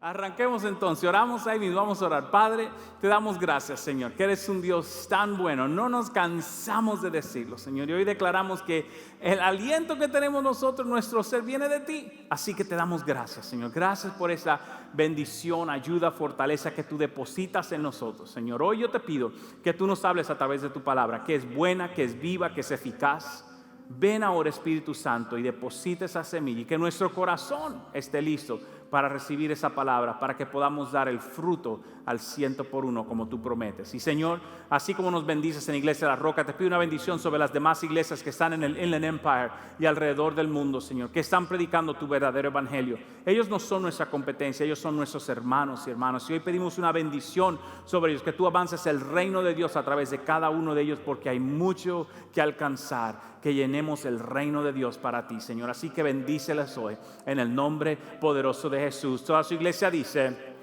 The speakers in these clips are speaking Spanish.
Arranquemos entonces, oramos ahí mismo, vamos a orar. Padre, te damos gracias, Señor, que eres un Dios tan bueno. No nos cansamos de decirlo, Señor. Y hoy declaramos que el aliento que tenemos nosotros, nuestro ser, viene de ti. Así que te damos gracias, Señor. Gracias por esa bendición, ayuda, fortaleza que tú depositas en nosotros, Señor. Hoy yo te pido que tú nos hables a través de tu palabra, que es buena, que es viva, que es eficaz. Ven ahora, Espíritu Santo, y deposita esa semilla y que nuestro corazón esté listo para recibir esa palabra, para que podamos dar el fruto al 100 por 1 como tú prometes. Y Señor, así como nos bendices en Iglesia de la Roca, te pido una bendición sobre las demás iglesias que están en el Inland Empire y alrededor del mundo, Señor, que están predicando tu verdadero evangelio. Ellos no son nuestra competencia, ellos son nuestros hermanos y hermanas. Y hoy pedimos una bendición sobre ellos, que tú avances el reino de Dios a través de cada uno de ellos, porque hay mucho que alcanzar, que llenemos el reino de Dios para ti, Señor. Así que bendíceles hoy en el nombre poderoso de Jesús. Toda su iglesia dice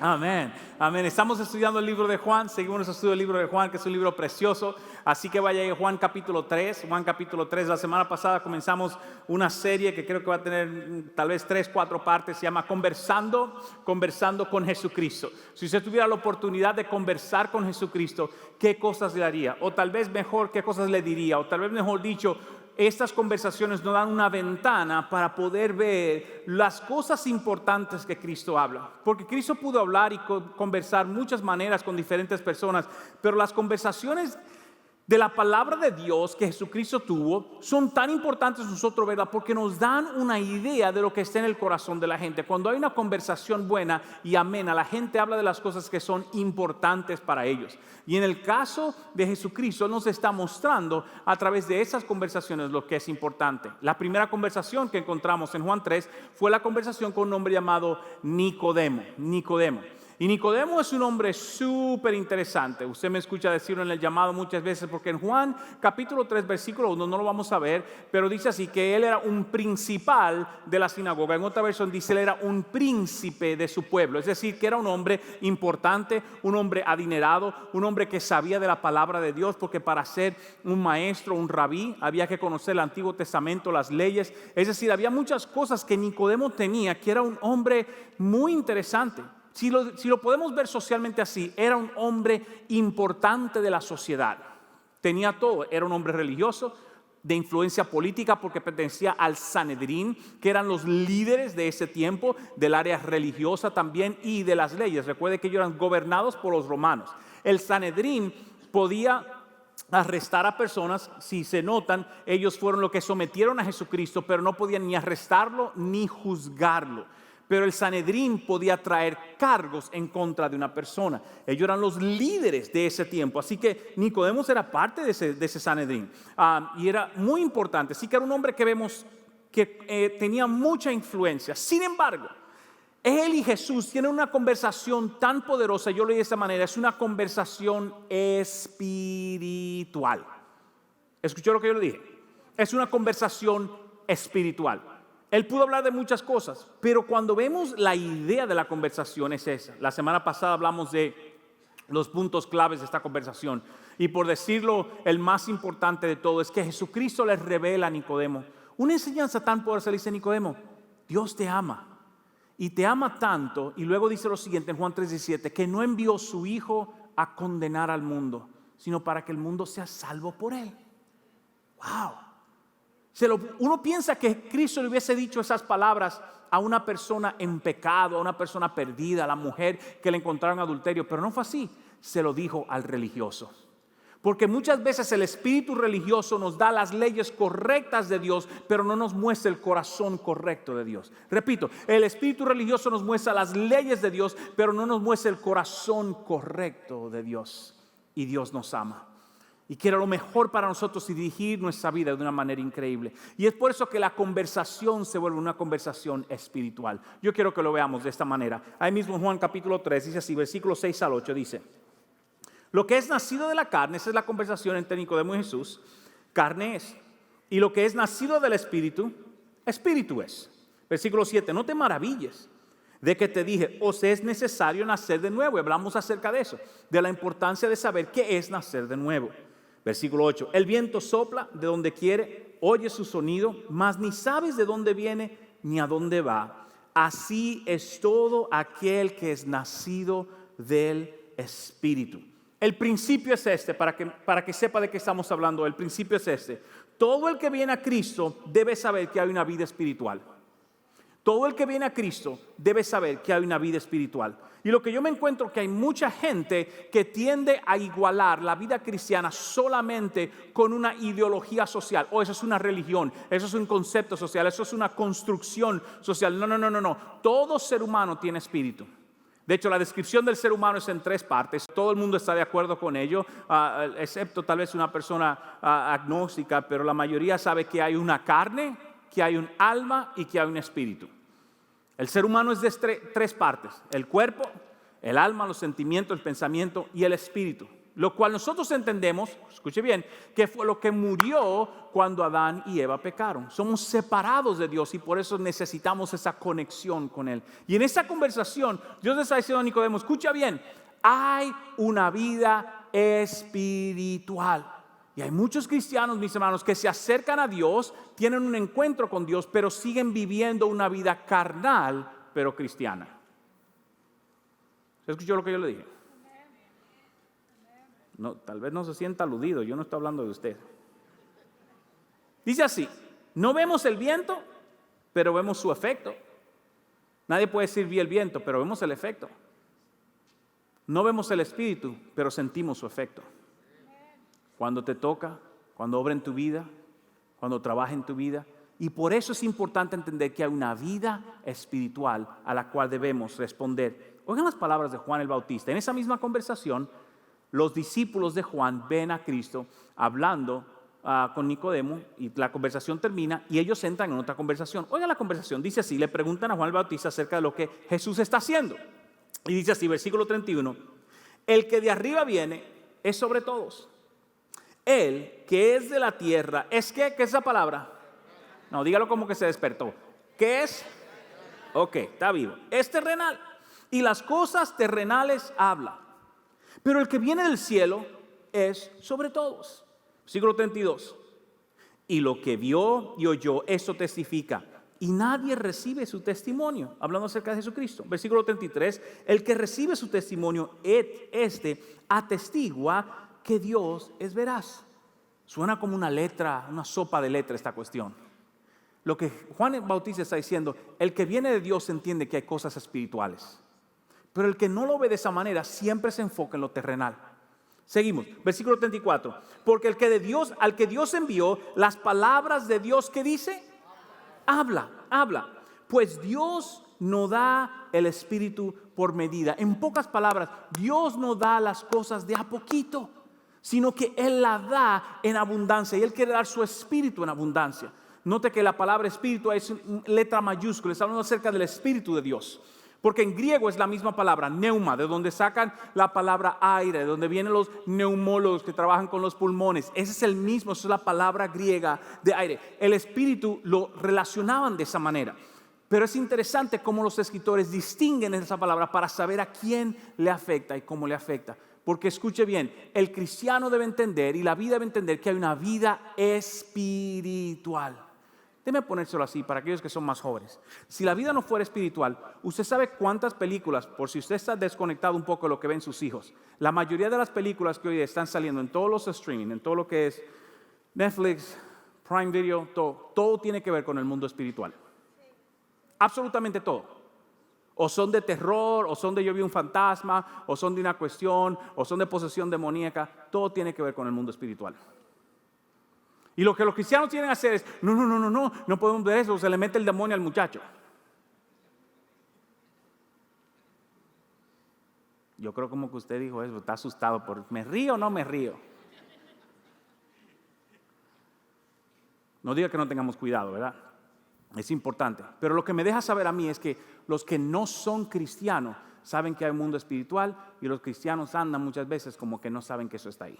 amén, amén. Estamos estudiando el libro de Juan, seguimos nuestro estudio del libro de Juan, que es un libro precioso. Así que vaya a Juan capítulo 3. Juan capítulo 3, la semana pasada comenzamos una serie que creo que va a tener tal vez 3, 4 partes. Se llama Conversando con Jesucristo. Si usted tuviera la oportunidad de conversar con Jesucristo, ¿qué cosas le haría? O tal vez mejor, ¿qué cosas le diría? O tal vez mejor dicho, estas conversaciones nos dan una ventana para poder ver las cosas importantes que Cristo habla. Porque Cristo pudo hablar y conversar muchas maneras con diferentes personas, pero las conversaciones de la palabra de Dios que Jesucristo tuvo son tan importantes nosotros, ¿verdad? Porque nos dan una idea de lo que está en el corazón de la gente. Cuando hay una conversación buena y amena, la gente habla de las cosas que son importantes para ellos. Y en el caso de Jesucristo nos está mostrando a través de esas conversaciones lo que es importante. La primera conversación que encontramos en Juan 3 fue la conversación con un hombre llamado Nicodemo. Y Nicodemo es un hombre súper interesante. Usted me escucha decirlo en el llamado muchas veces, porque en Juan capítulo 3 versículo 1 no lo vamos a ver, pero dice así que él era un principal de la sinagoga. En otra versión dice él era un príncipe de su pueblo, es decir, que era un hombre importante, un hombre adinerado, un hombre que sabía de la palabra de Dios, porque para ser un maestro, un rabí, había que conocer el Antiguo Testamento, las leyes. Es decir, había muchas cosas que Nicodemo tenía, que era un hombre muy interesante. Si lo podemos ver socialmente así, era un hombre importante de la sociedad. Tenía todo, era un hombre religioso, de influencia política, porque pertenecía al Sanedrín, que eran los líderes de ese tiempo, del área religiosa también y de las leyes. Recuerde que ellos eran gobernados por los romanos. El Sanedrín podía arrestar a personas. Si se notan, ellos fueron los que sometieron a Jesucristo, pero no podían ni arrestarlo ni juzgarlo. Pero el Sanedrín podía traer cargos en contra de una persona. Ellos eran los líderes de ese tiempo. Así que Nicodemo era parte de ese Sanedrín. Y era muy importante. Así que era un hombre que vemos que tenía mucha influencia. Sin embargo, él y Jesús tienen una conversación tan poderosa. Yo lo leí de esta manera. Es una conversación espiritual. ¿Escuchó lo que yo le dije? Es una conversación espiritual. Él pudo hablar de muchas cosas, pero cuando vemos la idea de la conversación es esa. La semana pasada hablamos de los puntos claves de esta conversación. Y por decirlo, el más importante de todo es que Jesucristo les revela a Nicodemo una enseñanza tan poderosa. Le dice: Nicodemo, Dios te ama. Y te ama tanto, y luego dice lo siguiente en Juan 3:17, que no envió su Hijo a condenar al mundo, sino para que el mundo sea salvo por él. ¡Wow! Uno piensa que Cristo le hubiese dicho esas palabras a una persona en pecado, a una persona perdida, a la mujer que le encontraron adulterio, pero no fue así. Se lo dijo al religioso. Porque muchas veces el espíritu religioso nos da las leyes correctas de Dios, pero no nos muestra el corazón correcto de Dios. Repito, el espíritu religioso nos muestra las leyes de Dios, pero no nos muestra el corazón correcto de Dios. Y Dios nos ama y quiere lo mejor para nosotros y dirigir nuestra vida de una manera increíble. Y es por eso que la conversación se vuelve una conversación espiritual. Yo quiero que lo veamos de esta manera. Ahí mismo en Juan capítulo 3 dice así, versículos 6 al 8 dice: lo que es nacido de la carne, esa es la conversación entre Nicodemo y Jesús, carne es. Y lo que es nacido del espíritu, espíritu es. Versículo 7, no te maravilles de que te dije, os es necesario nacer de nuevo. Y hablamos acerca de eso, de la importancia de saber qué es nacer de nuevo. Versículo 8, el viento sopla de donde quiere, oye su sonido, mas ni sabes de dónde viene ni a dónde va. así es todo aquel que es nacido del Espíritu. El principio es este, para que sepa de qué estamos hablando. El principio es este. Todo el que viene a Cristo debe saber que hay una vida espiritual. Todo el que viene a Cristo debe saber que hay una vida espiritual. Y lo que yo me encuentro que hay mucha gente que tiende a igualar la vida cristiana solamente con una ideología social. Eso es una religión, eso es un concepto social, eso es una construcción social. No. Todo ser humano tiene espíritu. De hecho, la descripción del ser humano es en 3 partes. Todo el mundo está de acuerdo con ello, excepto tal vez una persona agnóstica, pero la mayoría sabe que hay una carne, que hay un alma y que hay un espíritu. El ser humano es de 3 partes: el cuerpo, el alma, los sentimientos, el pensamiento y el espíritu. Lo cual nosotros entendemos, escuche bien, que fue lo que murió cuando Adán y Eva pecaron. Somos separados de Dios y por eso necesitamos esa conexión con Él. Y en esta conversación, Dios le está diciendo a Nicodemo, escucha bien, hay una vida espiritual. Y hay muchos cristianos, mis hermanos, que se acercan a Dios, tienen un encuentro con Dios, pero siguen viviendo una vida carnal, pero cristiana. ¿Escuchó lo que yo le dije? No, tal vez no se sienta aludido, yo no estoy hablando de usted. Dice así: no vemos el viento, pero vemos su efecto. Nadie puede decir vi el viento, pero vemos el efecto. No vemos el espíritu, pero sentimos su efecto. Cuando te toca, cuando obra en tu vida, cuando trabaja en tu vida. Y por eso es importante entender que hay una vida espiritual a la cual debemos responder. Oigan las palabras de Juan el Bautista. En esa misma conversación, los discípulos de Juan ven a Cristo hablando con Nicodemo y la conversación termina y ellos entran en otra conversación. Oigan la conversación, dice así, le preguntan a Juan el Bautista acerca de lo que Jesús está haciendo. Y dice así, versículo 31, el que de arriba viene es sobre todos. Él que es de la tierra, ¿es qué? ¿Qué es esa palabra? No, dígalo como que se despertó. ¿Qué es? Ok, está vivo. Es terrenal. Y las cosas terrenales habla. Pero el que viene del cielo es sobre todos. Versículo 32. Y lo que vio y oyó, eso testifica. Y nadie recibe su testimonio. Hablando acerca de Jesucristo. Versículo 33. El que recibe su testimonio, atestigua que Dios es veraz. Suena como una letra, una sopa de letra esta cuestión. Lo que Juan el Bautista está diciendo, el que viene de Dios entiende que hay cosas espirituales. Pero el que no lo ve de esa manera siempre se enfoca en lo terrenal. Seguimos, versículo 34. Porque al que Dios envió, las palabras de Dios, ¿qué dice? Habla. Pues Dios no da el espíritu por medida. En pocas palabras, Dios no da las cosas de a poquito, sino que Él la da en abundancia y Él quiere dar su espíritu en abundancia. Note que la palabra espíritu es letra mayúscula, está hablando acerca del espíritu de Dios. Porque en griego es la misma palabra, neuma, de donde sacan la palabra aire, de donde vienen los neumólogos que trabajan con los pulmones. Ese es el mismo, esa es la palabra griega de aire. El espíritu lo relacionaban de esa manera. Pero es interesante cómo los escritores distinguen esa palabra para saber a quién le afecta y cómo le afecta. Porque escuche bien, el cristiano debe entender y la vida debe entender que hay una vida espiritual. Déjeme ponérselo así para aquellos que son más jóvenes. Si la vida no fuera espiritual, usted sabe cuántas películas, por si usted está desconectado un poco de lo que ven sus hijos, la mayoría de las películas que hoy están saliendo en todos los streaming, en todo lo que es Netflix, Prime Video, todo tiene que ver con el mundo espiritual. Absolutamente todo. O son de terror, o son de yo vi un fantasma, o son de una cuestión, o son de posesión demoníaca. Todo tiene que ver con el mundo espiritual. Y lo que los cristianos tienen que hacer es, no podemos ver eso, se le mete el demonio al muchacho. Yo creo como que usted dijo eso, está asustado por, ¿me río o no me río? No diga que no tengamos cuidado, ¿verdad? Es importante. Pero lo que me deja saber a mí es que los que no son cristianos saben que hay un mundo espiritual y los cristianos andan muchas veces como que no saben que eso está ahí.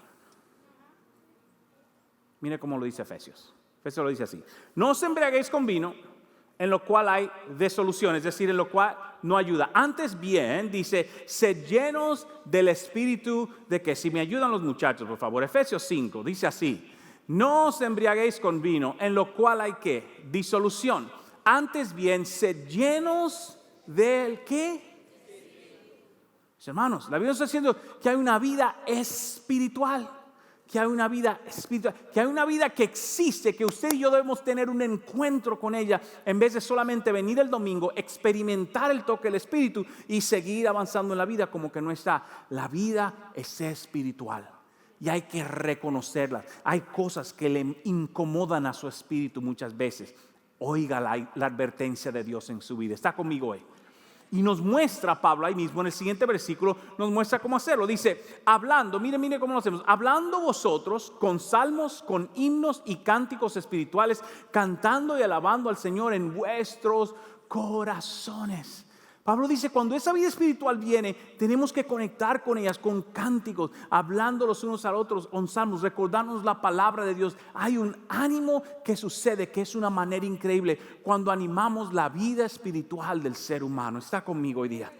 Mire cómo lo dice Efesios. Efesios lo dice así. No os embriaguéis con vino, en lo cual hay disolución, es decir, en lo cual no ayuda. Antes bien, dice, sed llenos del espíritu de que, si me ayudan los muchachos, por favor, Efesios 5, dice así. No os embriaguéis con vino, en lo cual hay ¿qué? Disolución. Antes bien, sed llenos del ¿qué? Hermanos, la Biblia está diciendo que hay una vida espiritual. Que hay una vida espiritual, que hay una vida que existe, que usted y yo debemos tener un encuentro con ella en vez de solamente venir el domingo, experimentar el toque del Espíritu y seguir avanzando en la vida como que no está. La vida es espiritual y hay que reconocerla. Hay cosas que le incomodan a su espíritu muchas veces. Oiga la advertencia de Dios en su vida. ¿Está conmigo hoy? Y nos muestra Pablo ahí mismo en el siguiente versículo, nos muestra cómo hacerlo. Dice, hablando, mire cómo lo hacemos. Hablando vosotros con salmos, con himnos y cánticos espirituales, cantando y alabando al Señor en vuestros corazones. Pablo dice, cuando esa vida espiritual viene, tenemos que conectar con ellas, con cánticos, hablando los unos a los otros, con salmos, recordarnos la palabra de Dios. Hay un ánimo que sucede, que es una manera increíble, cuando animamos la vida espiritual del ser humano. Está conmigo hoy día.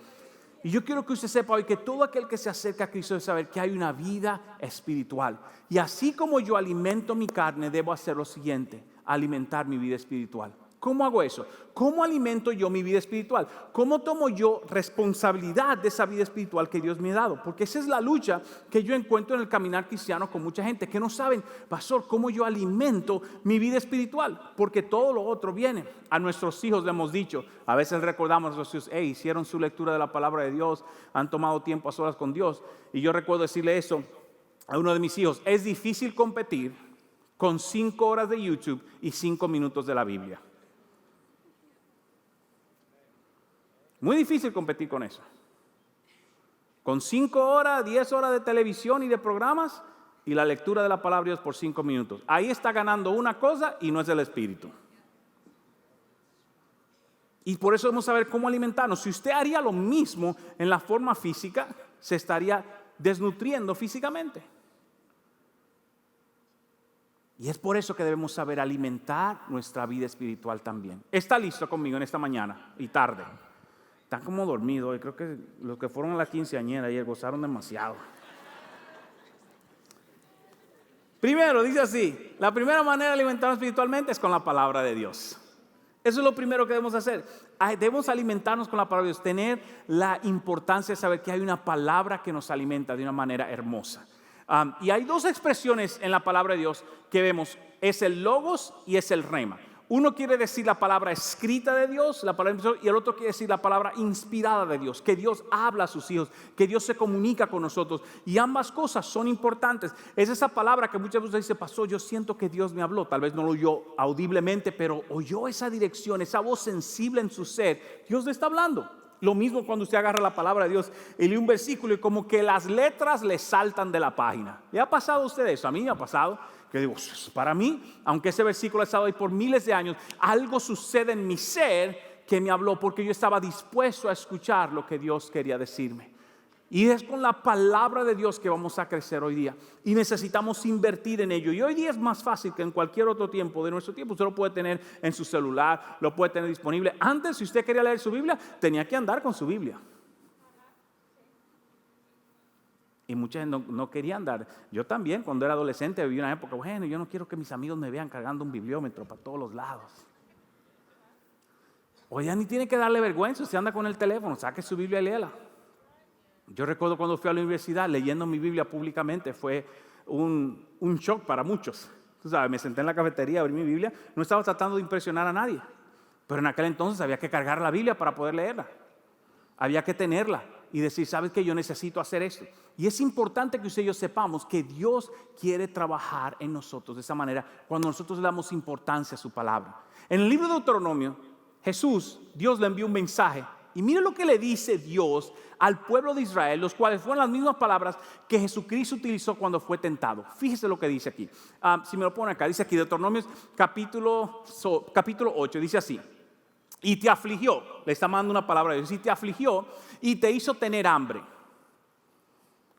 Y yo quiero que usted sepa hoy que todo aquel que se acerca a Cristo debe saber que hay una vida espiritual. Y así como yo alimento mi carne, debo hacer lo siguiente, alimentar mi vida espiritual. ¿Cómo hago eso? ¿Cómo alimento yo mi vida espiritual? ¿Cómo tomo yo responsabilidad de esa vida espiritual que Dios me ha dado? Porque esa es la lucha que yo encuentro en el caminar cristiano con mucha gente que no saben, pastor, ¿cómo yo alimento mi vida espiritual? Porque todo lo otro viene. A nuestros hijos le hemos dicho, a veces recordamos a nuestros hijos, hicieron su lectura de la palabra de Dios, han tomado tiempo a solas con Dios. Y yo recuerdo decirle eso a uno de mis hijos, es difícil competir con 5 horas de YouTube y 5 minutos de la Biblia. Muy difícil competir con eso. Con 5 horas, 10 horas de televisión y de programas y la lectura de la palabra de Dios por 5 minutos. Ahí está ganando una cosa y no es el espíritu. Y por eso debemos saber cómo alimentarnos. Si usted haría lo mismo en la forma física, se estaría desnutriendo físicamente. Y es por eso que debemos saber alimentar nuestra vida espiritual también. ¿Está listo conmigo en esta mañana y tarde? Están como dormidos y creo que los que fueron a la quinceañera ayer gozaron demasiado. Primero, dice así, la primera manera de alimentarnos espiritualmente es con la palabra de Dios. Eso es lo primero que debemos hacer. Debemos alimentarnos con la palabra de Dios, tener la importancia de saber que hay una palabra que nos alimenta de una manera hermosa. Y hay 2 expresiones en la palabra de Dios que vemos, es el logos y es el rema. Uno quiere decir la palabra escrita de Dios, la palabra, y el otro quiere decir la palabra inspirada de Dios, que Dios habla a sus hijos, que Dios se comunica con nosotros. Y ambas cosas son importantes. Es esa palabra que muchas veces dice, pastor, yo siento que Dios me habló. Tal vez no lo oyó audiblemente, pero oyó esa dirección, esa voz sensible en su ser. Dios le está hablando. Lo mismo cuando usted agarra la palabra de Dios y lee un versículo y como que las letras le saltan de la página. ¿Le ha pasado a usted eso? A mí me ha pasado. Que digo, para mí, aunque ese versículo ha estado ahí por miles de años, algo sucede en mi ser que me habló porque yo estaba dispuesto a escuchar lo que Dios quería decirme. Y es con la palabra de Dios que vamos a crecer hoy día. Y necesitamos invertir en ello. Y hoy día es más fácil que en cualquier otro tiempo de nuestro tiempo. Usted lo puede tener en su celular, lo puede tener disponible. Antes, si usted quería leer su Biblia, tenía que andar con su Biblia. Y mucha gente no quería andar. Yo también, cuando era adolescente, viví una época, bueno, yo no quiero que mis amigos me vean cargando un bibliómetro para todos los lados. Hoy ya ni tiene que darle vergüenza, usted anda con el teléfono, saque su Biblia y léela. Yo recuerdo cuando fui a la universidad, leyendo mi Biblia públicamente, fue un shock para muchos. Tú sabes, me senté en la cafetería, abrí mi Biblia, no estaba tratando de impresionar a nadie. Pero en aquel entonces había que cargar la Biblia para poder leerla. Había que tenerla y decir, ¿sabes qué? Yo necesito hacer esto. Y es importante que usted y yo sepamos que Dios quiere trabajar en nosotros de esa manera cuando nosotros le damos importancia a su palabra. En el libro de Deuteronomio, Dios le envió un mensaje. Y mire lo que le dice Dios al pueblo de Israel, los cuales fueron las mismas palabras que Jesucristo utilizó cuando fue tentado. Fíjese lo que dice aquí. Si me lo ponen acá, dice aquí Deuteronomio capítulo 8, dice así. Y te afligió, le está mandando una palabra de Dios, y te afligió y te hizo tener hambre.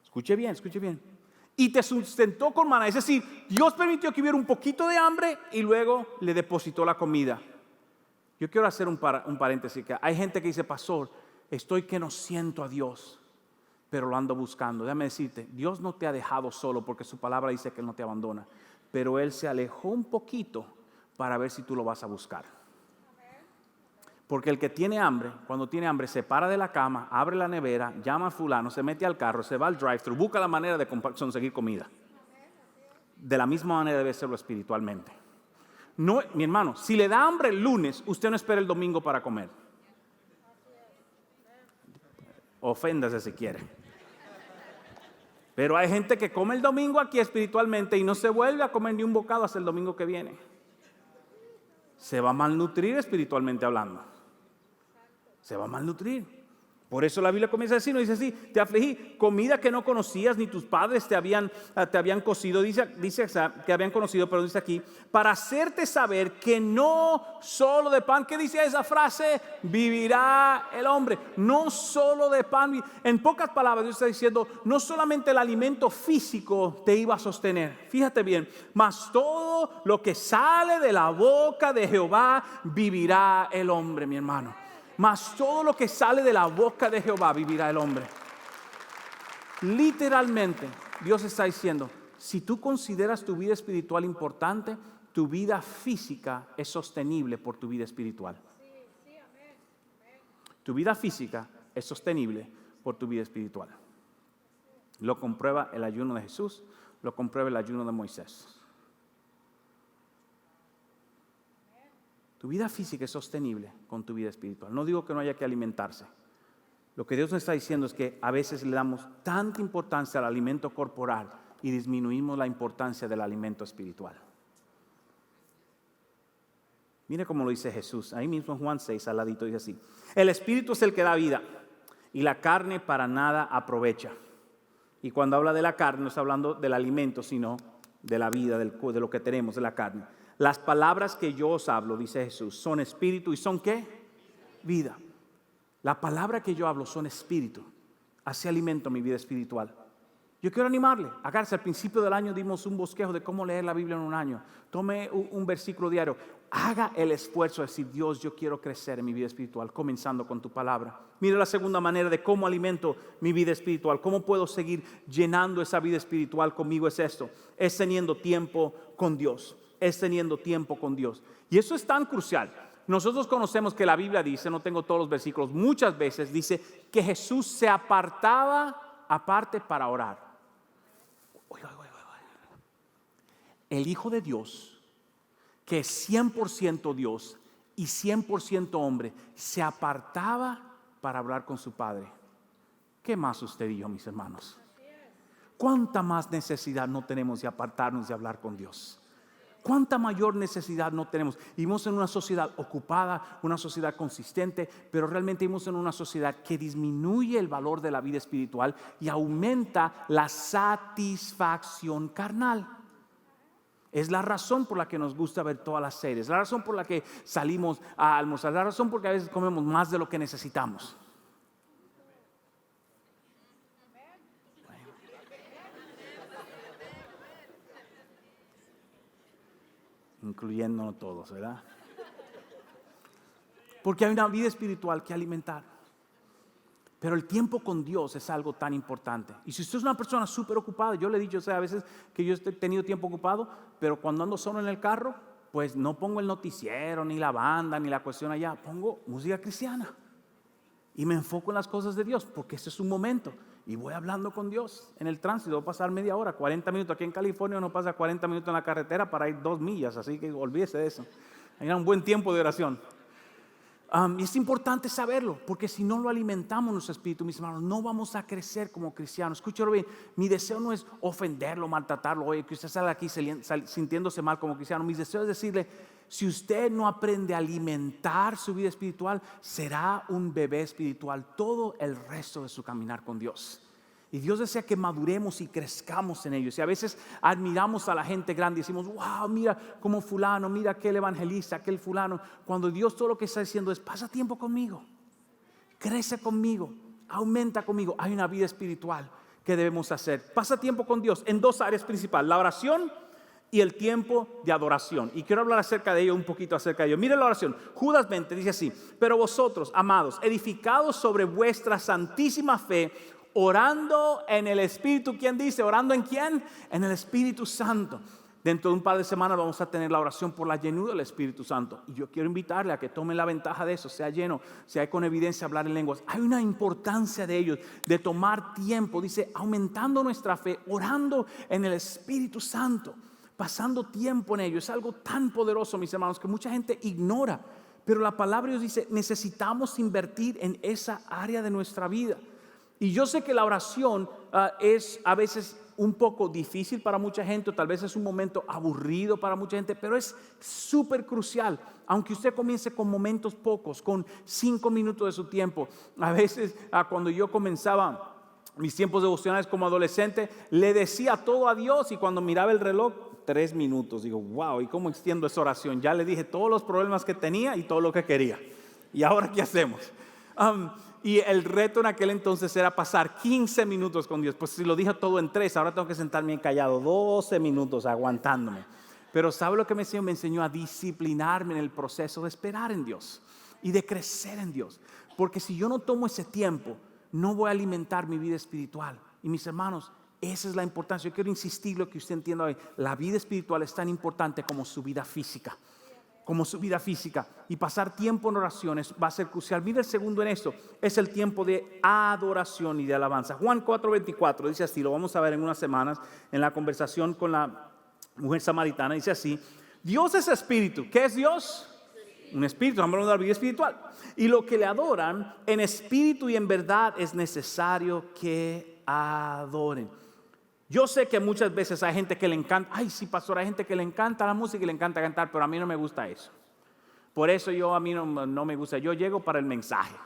Escuche bien. Y te sustentó con maná, es decir, Dios permitió que hubiera un poquito de hambre y luego le depositó la comida. Yo quiero hacer un paréntesis. Que hay gente que dice, pastor, estoy que no siento a Dios, pero lo ando buscando. Déjame decirte, Dios no te ha dejado solo porque su palabra dice que Él no te abandona, pero Él se alejó un poquito para ver si tú lo vas a buscar. Porque el que tiene hambre, cuando tiene hambre, se para de la cama, abre la nevera, llama a fulano, se mete al carro, se va al drive-thru, busca la manera de conseguir comida. De la misma manera debe serlo espiritualmente. No, mi hermano, si le da hambre el lunes, usted no espera el domingo para comer. Oféndase si quiere. Pero hay gente que come el domingo aquí espiritualmente y no se vuelve a comer ni un bocado hasta el domingo que viene. Se va a malnutrir espiritualmente hablando. Se va a malnutrir. Por eso la Biblia comienza a decir, no dice así, te afligí, comida que no conocías ni tus padres te habían cocido, dice que habían conocido, pero dice aquí, para hacerte saber que no solo de pan, ¿qué dice esa frase? Vivirá el hombre, no solo de pan. En pocas palabras Dios está diciendo, no solamente el alimento físico te iba a sostener, fíjate bien, mas todo lo que sale de la boca de Jehová vivirá el hombre, mi hermano. Mas todo lo que sale de la boca de Jehová vivirá el hombre. Literalmente, Dios está diciendo, si tú consideras tu vida espiritual importante, tu vida física es sostenible por tu vida espiritual. Tu vida física es sostenible por tu vida espiritual. Lo comprueba el ayuno de Jesús, lo comprueba el ayuno de Moisés. Tu vida física es sostenible con tu vida espiritual. No digo que no haya que alimentarse. Lo que Dios nos está diciendo es que a veces le damos tanta importancia al alimento corporal y disminuimos la importancia del alimento espiritual. Mire cómo lo dice Jesús. Ahí mismo en Juan 6, al ladito dice así. El espíritu es el que da vida y la carne para nada aprovecha. Y cuando habla de la carne no está hablando del alimento, sino de la vida, de lo que tenemos, de la carne. Las palabras que yo os hablo, dice Jesús, son espíritu y son ¿qué? Vida. La palabra que yo hablo son espíritu. Así alimento mi vida espiritual. Yo quiero animarle. Agárrese, al principio del año dimos un bosquejo de cómo leer la Biblia en un año. Tome un versículo diario. Haga el esfuerzo de decir, Dios, yo quiero crecer en mi vida espiritual, comenzando con tu palabra. Mire la segunda manera de cómo alimento mi vida espiritual. ¿Cómo puedo seguir llenando esa vida espiritual conmigo? Es esto. Es teniendo tiempo con Dios. Es teniendo tiempo con Dios. Y eso es tan crucial. Nosotros conocemos que la Biblia dice, no tengo todos los versículos, muchas veces dice que Jesús se apartaba aparte para orar. El Hijo de Dios, que es 100% Dios y 100% hombre, se apartaba para hablar con su Padre. ¿Qué más usted y yo, mis hermanos? ¿Cuánta más necesidad no tenemos de apartarnos de hablar con Dios? ¿Cuánta mayor necesidad no tenemos? Vivimos en una sociedad ocupada, una sociedad consistente, pero realmente vivimos en una sociedad que disminuye el valor de la vida espiritual y aumenta la satisfacción carnal. Es la razón por la que nos gusta ver todas las series, la razón por la que salimos a almorzar, la razón por la que a veces comemos más de lo que necesitamos. Incluyéndonos todos, ¿verdad? Porque hay una vida espiritual que alimentar. Pero el tiempo con Dios es algo tan importante. Y si usted es una persona súper ocupada, yo le he dicho, o sea, a veces que yo he tenido tiempo ocupado, pero cuando ando solo en el carro, pues no pongo el noticiero, ni la banda, ni la cuestión allá, pongo música cristiana. Y me enfoco en las cosas de Dios, porque ese es un momento. Y voy hablando con Dios en el tránsito. Voy a pasar media hora, 40 minutos. Aquí en California uno pasa 40 minutos en la carretera para ir 2 millas, así que olvídese de eso. Hay un buen tiempo de oración. Y es importante saberlo, porque si no lo alimentamos nuestro espíritu, mis hermanos, no vamos a crecer como cristianos. Escúchalo bien, mi deseo no es ofenderlo, maltratarlo, oye, que usted salga aquí sintiéndose mal como cristiano. Mi deseo es decirle, si usted no aprende a alimentar su vida espiritual, será un bebé espiritual todo el resto de su caminar con Dios. Y Dios desea que maduremos y crezcamos en ellos. Y a veces admiramos a la gente grande y decimos, wow, mira como fulano, mira aquel evangelista, aquel fulano. Cuando Dios todo lo que está diciendo es, pasa tiempo conmigo, crece conmigo, aumenta conmigo. Hay una vida espiritual que debemos hacer. Pasa tiempo con Dios en 2 áreas principales, la oración y el tiempo de adoración. Y quiero hablar acerca de ello, un poquito acerca de ello. Mire la oración, Judas 20 dice así, pero vosotros, amados, edificados sobre vuestra santísima fe, orando en el Espíritu. ¿Quién dice? ¿Orando en quién? En el Espíritu Santo. Dentro de un par de semanas vamos a tener la oración por la llenura del Espíritu Santo. Y yo quiero invitarle a que tome la ventaja de eso, sea lleno, sea con evidencia hablar en lenguas. Hay una importancia de ellos, de tomar tiempo, dice, aumentando nuestra fe, orando en el Espíritu Santo, pasando tiempo en ello. Es algo tan poderoso, mis hermanos, que mucha gente ignora. Pero la palabra de Dios dice, necesitamos invertir en esa área de nuestra vida. Y yo sé que la oración es a veces un poco difícil para mucha gente, o tal vez es un momento aburrido para mucha gente, pero es súper crucial. Aunque usted comience con momentos pocos, con 5 minutos de su tiempo. A veces cuando yo comenzaba mis tiempos devocionales como adolescente, le decía todo a Dios, y cuando miraba el reloj, 3 minutos. Digo, wow, ¿y cómo extiendo esa oración? Ya le dije todos los problemas que tenía y todo lo que quería. ¿Y ahora qué hacemos? Y el reto en aquel entonces era pasar 15 minutos con Dios. Pues si lo dije todo en 3, ahora tengo que sentarme callado 12 minutos aguantándome. Pero ¿sabe lo que me enseñó? Me enseñó a disciplinarme en el proceso de esperar en Dios y de crecer en Dios. Porque si yo no tomo ese tiempo, no voy a alimentar mi vida espiritual. Y mis hermanos, esa es la importancia. Yo quiero insistir lo que usted entienda hoy. La vida espiritual es tan importante como su vida física. Como su vida física, y pasar tiempo en oraciones va a ser crucial. Mira, el segundo en esto es el tiempo de adoración y de alabanza. Juan 4:24 dice así, lo vamos a ver en unas semanas en la conversación con la mujer samaritana. Dice así: Dios es espíritu. ¿Qué es Dios? Un espíritu. Estamos hablando de la vida espiritual. Y lo que le adoran en espíritu y en verdad es necesario que adoren. Yo sé que muchas veces hay gente que le encanta, ay sí, pastor, hay gente que le encanta la música y le encanta cantar, pero a mí no me gusta eso. Por eso a mí no me gusta. Yo llego para el mensaje.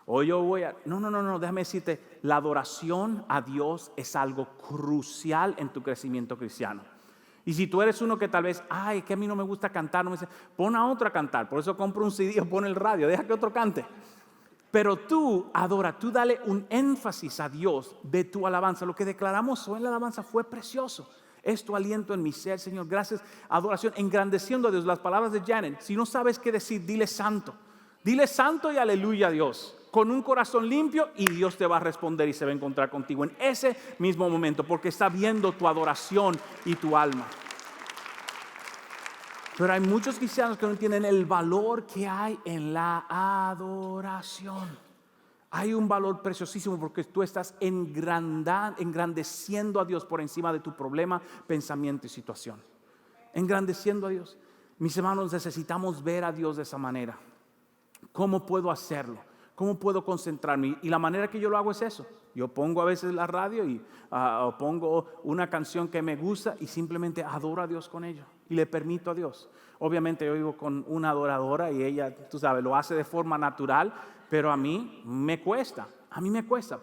O yo voy a... No, déjame decirte, la adoración a Dios es algo crucial en tu crecimiento cristiano. Y si tú eres uno que tal vez, ay, que a mí no me gusta cantar, no me dice, pon a otro a cantar. Por eso compro un CD o pon el radio, deja que otro cante. Pero tú adora, tú dale un énfasis a Dios de tu alabanza. Lo que declaramos hoy en la alabanza fue precioso. Es tu aliento en mi ser, Señor. Gracias, adoración, engrandeciendo a Dios. Las palabras de Janet, si no sabes qué decir, dile santo. Dile santo y aleluya a Dios. Con un corazón limpio, y Dios te va a responder y se va a encontrar contigo en ese mismo momento, porque está viendo tu adoración y tu alma. Pero hay muchos cristianos que no entienden el valor que hay en la adoración. Hay un valor preciosísimo porque tú estás engrandeciendo a Dios por encima de tu problema, pensamiento y situación. Engrandeciendo a Dios. Mis hermanos, necesitamos ver a Dios de esa manera. ¿Cómo puedo hacerlo? ¿Cómo puedo concentrarme? Y la manera que yo lo hago es eso. Yo pongo a veces la radio y pongo una canción que me gusta y simplemente adoro a Dios con ello. Y le permito a Dios. Obviamente yo vivo con una adoradora y ella, tú sabes, lo hace de forma natural, pero a mí me cuesta.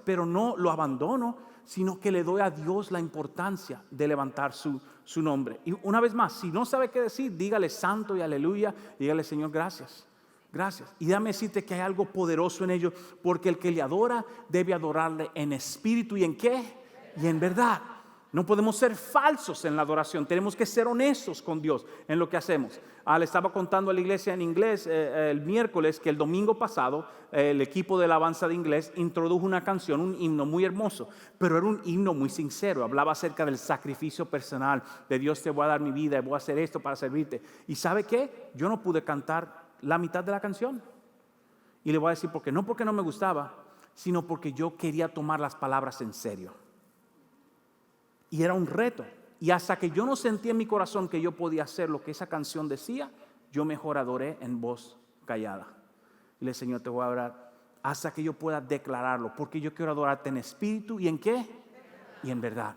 Pero no lo abandono, sino que le doy a Dios la importancia de levantar su nombre. Y una vez más, si no sabe qué decir, dígale santo y aleluya, dígale Señor, gracias. Gracias. Y déjame decirte que hay algo poderoso en ello, porque el que le adora debe adorarle en espíritu y en ¿qué? Y en verdad. No podemos ser falsos en la adoración, tenemos que ser honestos con Dios en lo que hacemos. Le estaba contando a la iglesia en inglés el miércoles que el domingo pasado el equipo de alabanza de inglés introdujo una canción, un himno muy hermoso, pero era un himno muy sincero. Hablaba acerca del sacrificio personal, de Dios te voy a dar mi vida, voy a hacer esto para servirte. ¿Y sabe qué? Yo no pude cantar la mitad de la canción. Y le voy a decir por qué. No porque no me gustaba, sino porque yo quería tomar las palabras en serio. Y era un reto. Y hasta que yo no sentí en mi corazón que yo podía hacer lo que esa canción decía, yo mejor adoré en voz callada. Y le dije, Señor, te voy a adorar hasta que yo pueda declararlo, porque yo quiero adorarte en espíritu y en ¿qué? Y en verdad.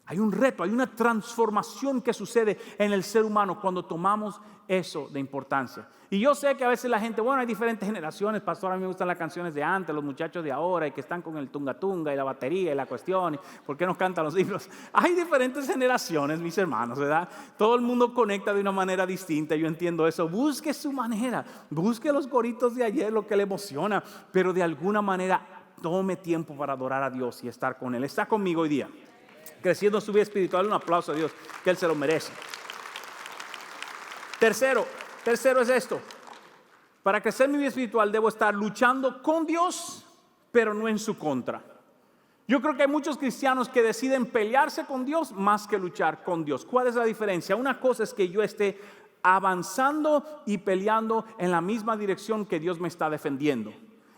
Hay un reto, hay una transformación que sucede en el ser humano cuando tomamos eso de importancia. Y yo sé que a veces la gente, bueno, hay diferentes generaciones, pastor, a mí me gustan las canciones de antes, los muchachos de ahora, y que están con el tunga tunga y la batería y la cuestión, y ¿por qué nos cantan los himnos? Hay diferentes generaciones, mis hermanos, ¿verdad? Todo el mundo conecta de una manera distinta, yo entiendo eso. Busque su manera, busque los coritos de ayer, lo que le emociona, pero de alguna manera tome tiempo para adorar a Dios y estar con Él. Está conmigo hoy día, creciendo su vida espiritual. Un aplauso a Dios, que Él se lo merece. Tercero es esto: para crecer mi vida espiritual debo estar luchando con Dios, pero no en su contra. Yo creo que hay muchos cristianos que deciden pelearse con Dios más que luchar con Dios. ¿Cuál es la diferencia? Una cosa es que yo esté avanzando y peleando en la misma dirección que Dios me está defendiendo.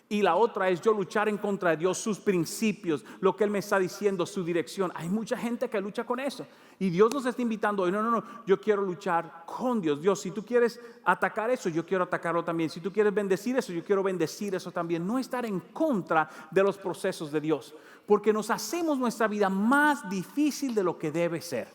Y la otra es yo luchar en contra de Dios, sus principios, lo que Él me está diciendo, su dirección. Hay mucha gente que lucha con eso. Y Dios nos está invitando hoy, no, yo quiero luchar con Dios. Dios, si tú quieres atacar eso, yo quiero atacarlo también. Si tú quieres bendecir eso, yo quiero bendecir eso también. No estar en contra de los procesos de Dios. Porque nos hacemos nuestra vida más difícil de lo que debe ser.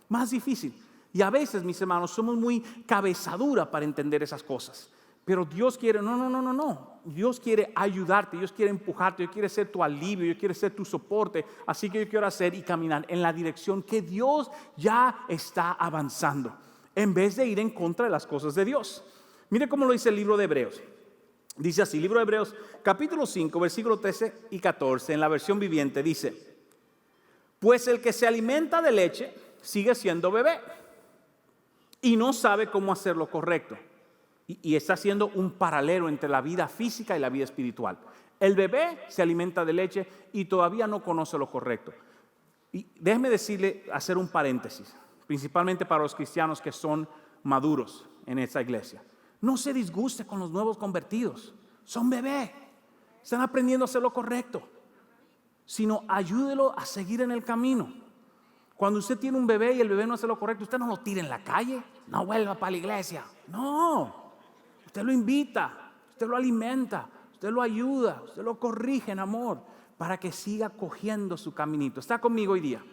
Más difícil. Y a veces, mis hermanos, somos muy cabezadura para entender esas cosas. Pero Dios quiere, no. Dios quiere ayudarte, Dios quiere empujarte, Dios quiere ser tu alivio, Dios quiere ser tu soporte. Así que yo quiero hacer y caminar en la dirección que Dios ya está avanzando, en vez de ir en contra de las cosas de Dios. Mire cómo lo dice el libro de Hebreos. Dice así, libro de Hebreos, capítulo 5, versículos 13 y 14, en la versión viviente, dice: pues el que se alimenta de leche sigue siendo bebé y no sabe cómo hacer lo correcto. Y está haciendo un paralelo entre la vida física y la vida espiritual. El bebé se alimenta de leche y todavía no conoce lo correcto. Y déjeme decirle, hacer un paréntesis, principalmente para los cristianos que son maduros en esta iglesia. No se disguste con los nuevos convertidos. Son bebés. Están aprendiendo a hacer lo correcto. Sino ayúdelo a seguir en el camino. Cuando usted tiene un bebé y el bebé no hace lo correcto, usted no lo tira en la calle. No vuelva para la iglesia. No. Usted lo invita, usted lo alimenta, usted lo ayuda, usted lo corrige en amor para que siga cogiendo su caminito. ¿Está conmigo hoy día?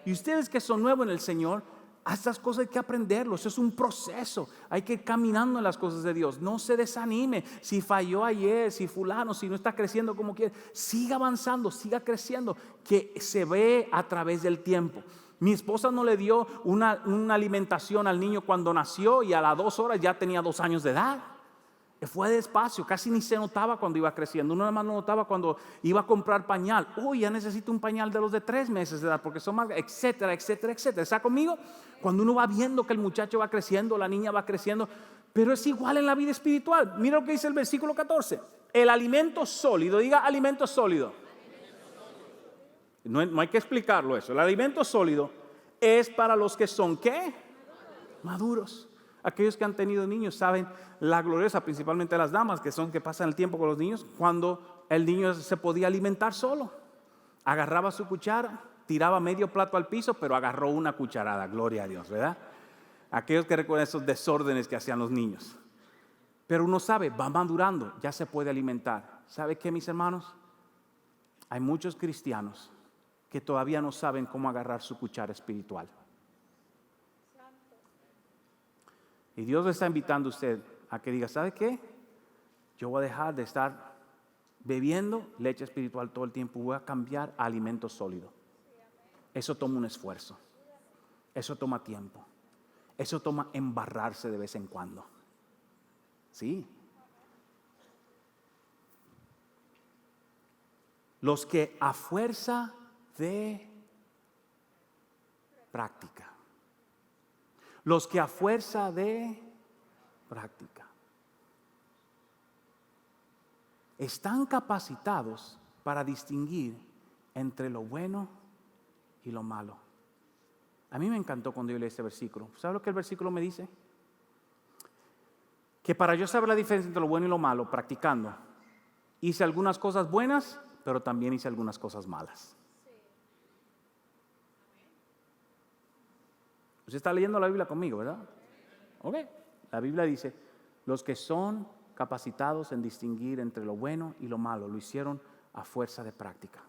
Y ustedes que son nuevos en el Señor, a estas cosas hay que aprenderlo. Eso es un proceso. Hay que ir caminando en las cosas de Dios. No se desanime. Si falló ayer, si fulano, si no está creciendo como quiere, siga avanzando, siga creciendo, que se ve a través del tiempo. Mi esposa no le dio una alimentación al niño cuando nació y a las 2 horas ya tenía 2 años de edad. Fue despacio, casi ni se notaba cuando iba creciendo. Uno nada más lo notaba cuando iba a comprar pañal. Uy, ya necesito un pañal de los de 3 meses de edad porque son más, etcétera. ¿Está conmigo? Cuando uno va viendo que el muchacho va creciendo, la niña va creciendo. Pero es igual en la vida espiritual. Mira lo que dice el versículo 14. El alimento sólido, diga alimento sólido. No hay que explicarlo eso. El alimento sólido es para los que son, ¿qué? Maduros. Aquellos que han tenido niños saben la gloriosa, principalmente las damas que pasan el tiempo con los niños, cuando el niño se podía alimentar solo. Agarraba su cuchara, tiraba medio plato al piso, pero agarró una cucharada, gloria a Dios, ¿verdad? Aquellos que recuerdan esos desórdenes que hacían los niños. Pero uno sabe, va madurando, ya se puede alimentar. ¿Sabe qué, mis hermanos? Hay muchos cristianos que todavía no saben cómo agarrar su cuchara espiritual. Y Dios le está invitando a usted a que diga, ¿sabe qué? Yo voy a dejar de estar bebiendo leche espiritual todo el tiempo. Voy a cambiar a alimento sólido. Eso toma un esfuerzo. Eso toma tiempo. Eso toma embarrarse de vez en cuando. Sí. Los que a fuerza de práctica. Los que a fuerza de práctica están capacitados para distinguir entre lo bueno y lo malo. A mí me encantó cuando yo leí este versículo. ¿Sabe lo que el versículo me dice? Que para yo saber la diferencia entre lo bueno y lo malo, practicando, hice algunas cosas buenas, pero también hice algunas cosas malas. Usted está leyendo la Biblia conmigo, ¿verdad? Ok. La Biblia dice, los que son capacitados en distinguir entre lo bueno y lo malo, lo hicieron a fuerza de práctica.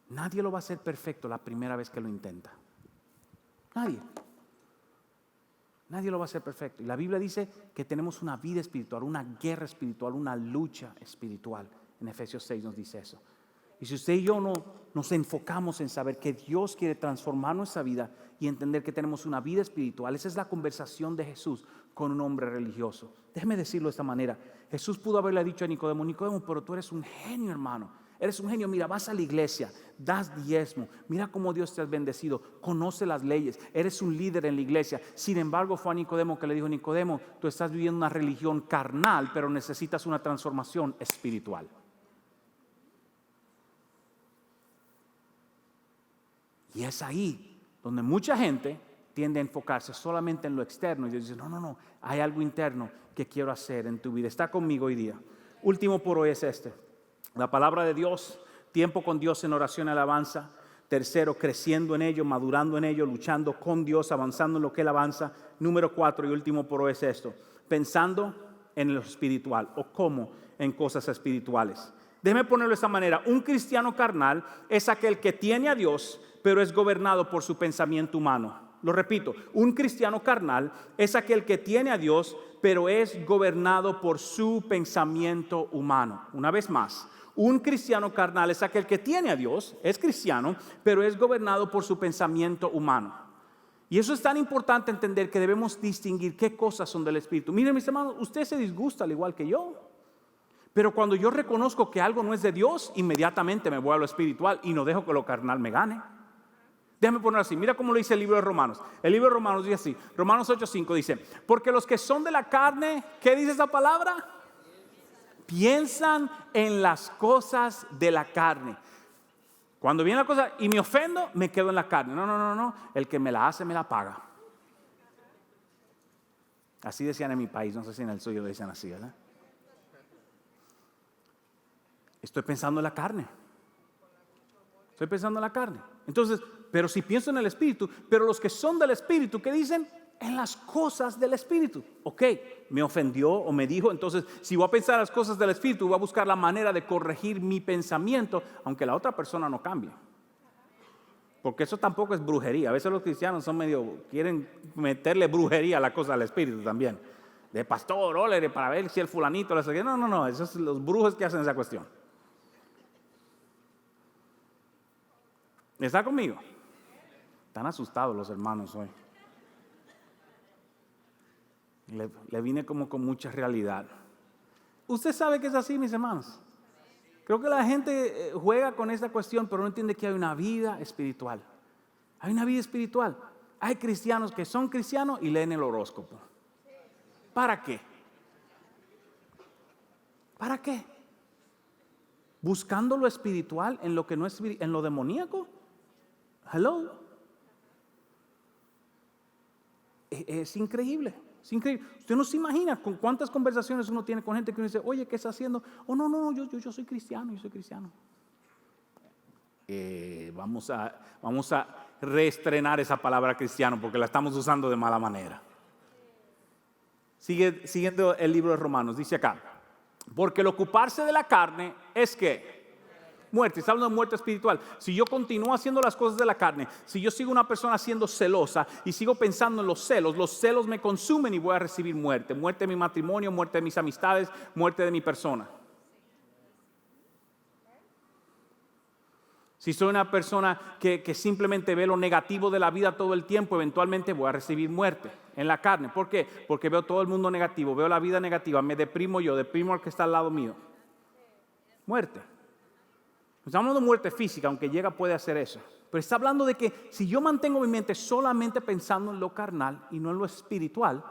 Nadie lo va a hacer perfecto la primera vez que lo intenta. Nadie. Nadie lo va a hacer perfecto. Y la Biblia dice que tenemos una vida espiritual, una guerra espiritual, una lucha espiritual. En Efesios 6 nos dice eso. Y si usted y yo no nos enfocamos en saber que Dios quiere transformar nuestra vida y entender que tenemos una vida espiritual, esa es la conversación de Jesús con un hombre religioso. Déjeme decirlo de esta manera. Jesús pudo haberle dicho a Nicodemo, Nicodemo, pero tú eres un genio, hermano. Eres un genio, mira, vas a la iglesia, das diezmo, mira cómo Dios te ha bendecido, conoce las leyes, eres un líder en la iglesia. Sin embargo, fue a Nicodemo que le dijo, Nicodemo, tú estás viviendo una religión carnal, pero necesitas una transformación espiritual. Y es ahí donde mucha gente tiende a enfocarse solamente en lo externo y dice, no, hay algo interno que quiero hacer en tu vida. Está conmigo hoy día. Último por hoy es la palabra de Dios, tiempo con Dios en oración y alabanza. Tercero, creciendo en ello, madurando en ello, luchando con Dios, avanzando en lo que Él avanza. Número 4 y último por hoy es pensando en lo espiritual o cómo en cosas espirituales. Déjeme ponerlo de esta manera. Un cristiano carnal es aquel que tiene a Dios, pero es gobernado por su pensamiento humano. Lo repito, un cristiano carnal es aquel que tiene a Dios, pero es gobernado por su pensamiento humano. Una vez más, un cristiano carnal es aquel que tiene a Dios, es cristiano, pero es gobernado por su pensamiento humano. Y eso es tan importante entender que debemos distinguir qué cosas son del Espíritu. Miren, mis hermanos, usted se disgusta al igual que yo. Pero cuando yo reconozco que algo no es de Dios, inmediatamente me voy a lo espiritual y no dejo que lo carnal me gane. Déjame ponerlo así, mira cómo lo dice el libro de Romanos. El libro de Romanos dice así, Romanos 8:5 dice, porque los que son de la carne, ¿qué dice esa palabra? Piensan en las cosas de la carne. Cuando viene la cosa y me ofendo, me quedo en la carne. No, el que me la hace, me la paga. Así decían en mi país, no sé si en el suyo decían así, ¿verdad? Estoy pensando en la carne. Estoy pensando en la carne. Entonces, pero si pienso en el Espíritu, pero los que son del Espíritu, ¿qué dicen? En las cosas del Espíritu. Ok, me ofendió o me dijo, entonces si voy a pensar las cosas del Espíritu, voy a buscar la manera de corregir mi pensamiento, aunque la otra persona no cambie. Porque eso tampoco es brujería. A veces los cristianos quieren meterle brujería a la cosa del Espíritu también. De pastor, ólere, para ver si el fulanito le hace. No, esos son los brujos que hacen esa cuestión. ¿Está conmigo? Están asustados los hermanos hoy. Le vine como con mucha realidad. Usted sabe que es así, mis hermanos. Creo que la gente juega con esta cuestión, pero no entiende que hay una vida espiritual. Hay una vida espiritual. Hay cristianos que son cristianos y leen el horóscopo. ¿Para qué? ¿Para qué? Buscando lo espiritual en lo que no es en lo demoníaco. Hello. Es increíble. Es increíble. Usted no se imagina con cuántas conversaciones uno tiene con gente que uno dice, oye, ¿qué está haciendo? Oh, no, yo soy cristiano, Vamos a reestrenar esa palabra cristiano porque la estamos usando de mala manera. Siguiendo el libro de Romanos, dice acá, porque el ocuparse de la carne es que muerte, está hablando de muerte espiritual. Si yo continúo haciendo las cosas de la carne, si yo sigo una persona siendo celosa y sigo pensando en los celos me consumen y voy a recibir muerte. Muerte de mi matrimonio, muerte de mis amistades, muerte de mi persona. Si soy una persona que simplemente ve lo negativo de la vida todo el tiempo, eventualmente voy a recibir muerte en la carne. ¿Por qué? Porque veo todo el mundo negativo, veo la vida negativa, me deprimo yo, deprimo al que está al lado mío. Muerte. Estamos hablando de muerte física, aunque puede hacer eso. Pero está hablando de que si yo mantengo mi mente solamente pensando en lo carnal y no en lo espiritual,